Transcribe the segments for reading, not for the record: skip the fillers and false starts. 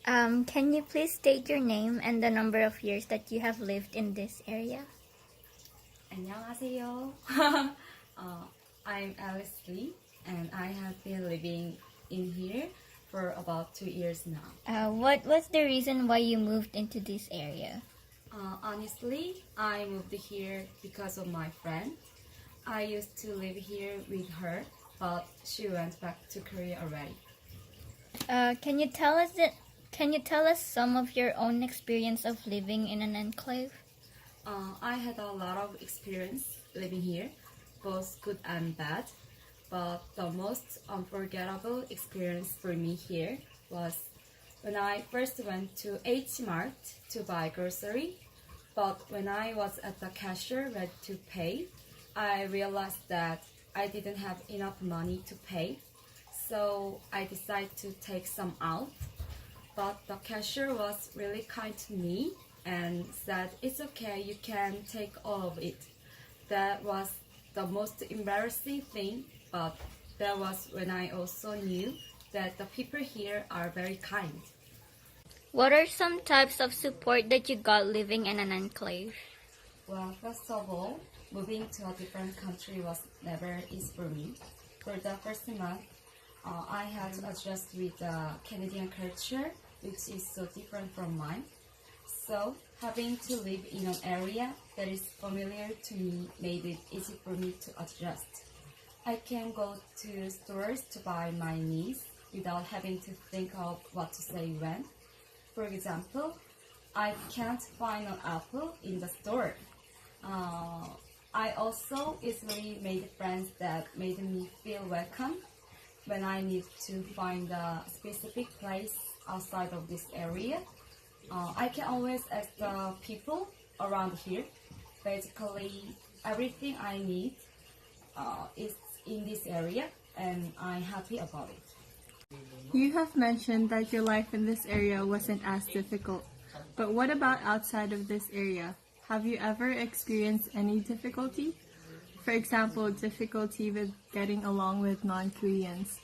Can you please state your name and the number of years that you have lived in this area? 안녕하세요. I'm Alice Lee, and I have been living in here for about 2 years now. What was the reason why you moved into this area? Honestly, I moved here because of my friend. I used to live here with her, but she went back to Korea already. Can you tell us some of your own experience of living in an enclave? I had a lot of experience living here, both good and bad. But the most unforgettable experience for me here was when I first went to H Mart to buy grocery. But when I was at the cashier ready to pay, I realized that I didn't have enough money to pay. So I decided to take some out. But the cashier was really kind to me and said, "It's okay, you can take all of it." That was the most embarrassing thing, but that was when I also knew that the people here are very kind. What are some types of support that you got living in an enclave? Well, first of all, moving to a different country was never easy for me. For the first month, I had to adjust with the Canadian culture, which is so different from mine. So, having to live in an area that is familiar to me made it easy for me to adjust. I can go to stores to buy my needs without having to think of what to say when. For example, I can't find an apple in the store. I also easily made friends that made me feel welcome when I need to find a specific place outside of this area. I can always ask the people around here. Basically, everything I need is in this area, and I'm happy about it. You have mentioned that your life in this area wasn't as difficult, but what about outside of this area? Have you ever experienced any difficulty? For example, difficulty with getting along with non-Koreans.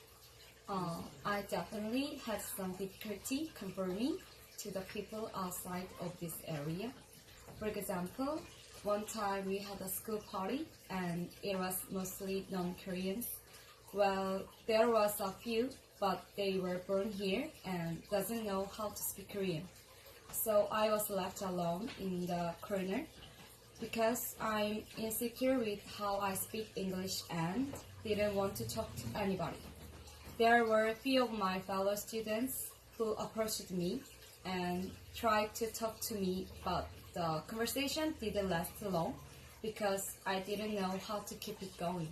I definitely had some difficulty conforming to the people outside of this area. For example, one time we had a school party and it was mostly non-Koreans. Well, there was a few, but they were born here and doesn't know how to speak Korean. So I was left alone in the corner because I'm insecure with how I speak English and didn't want to talk to anybody. There were a few of my fellow students who approached me and tried to talk to me, but the conversation didn't last long because I didn't know how to keep it going.